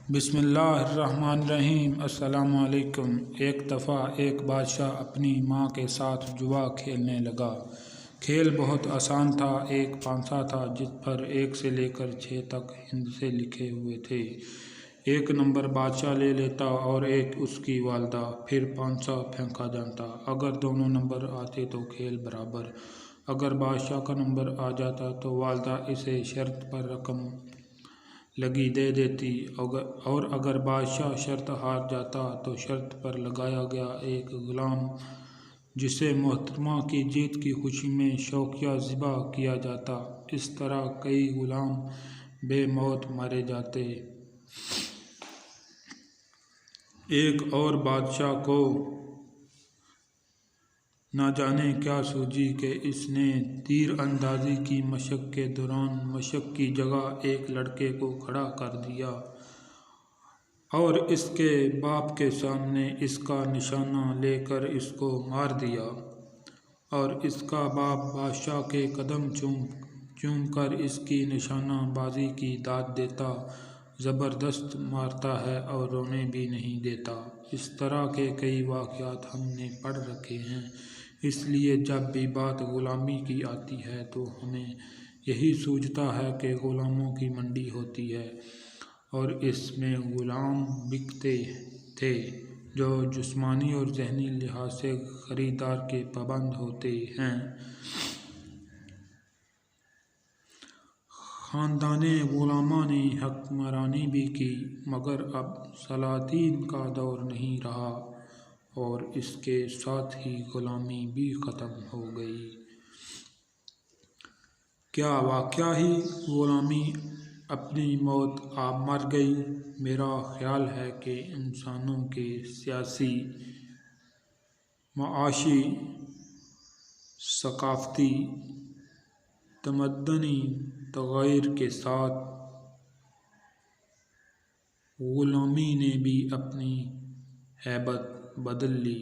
بسم اللہ الرحمن الرحیم۔ السلام علیکم۔ ایک دفعہ ایک بادشاہ اپنی ماں کے ساتھ جوا کھیلنے لگا۔ کھیل بہت آسان تھا۔ ایک پانسا تھا جس پر 1 سے لے کر 6 تک ہندسے لکھے ہوئے تھے۔ 1 نمبر بادشاہ لے لیتا اور 1 اس کی والدہ، پھر پانسا پھینکا جاتا۔ اگر دونوں نمبر آتے تو کھیل برابر۔ اگر بادشاہ کا نمبر آ جاتا تو والدہ اسے شرط پر رقم لگی دے دیتی، اور اگر بادشاہ شرط ہار جاتا تو شرط پر لگایا گیا ایک غلام جسے محترمہ کی جیت کی خوشی میں شوقیہ ذبح کیا جاتا۔ اس طرح کئی غلام بے موت مارے جاتے۔ ایک اور بادشاہ کو نہ جانے کیا سوجی کہ اس نے تیر اندازی کی مشق کے دوران مشق کی جگہ ایک لڑکے کو کھڑا کر دیا اور اس کے باپ کے سامنے اس کا نشانہ لے کر اس کو مار دیا، اور اس کا باپ بادشاہ کے قدم چوم کر اس کی نشانہ بازی کی داد دیتا، زبردست مارتا ہے اور رونے بھی نہیں دیتا۔ اس طرح کے کئی واقعات ہم نے پڑھ رکھے ہیں، اس لیے جب بھی بات غلامی کی آتی ہے تو ہمیں یہی سوچتا ہے کہ غلاموں کی منڈی ہوتی ہے اور اس میں غلام بکتے تھے جو جسمانی اور ذہنی لحاظ سے خریدار کے پابند ہوتے ہیں۔ خاندان غلاماں نے حکمرانی بھی کی، مگر اب سلاطین کا دور نہیں رہا اور اس کے ساتھ ہی غلامی بھی ختم ہو گئی۔ کیا واقعی ہی غلامی اپنی موت آپ مر گئی؟ میرا خیال ہے کہ انسانوں کے سیاسی، معاشی، ثقافتی، تمدنی تغیر کے ساتھ غلامی نے بھی اپنی ہیبت بدل لی۔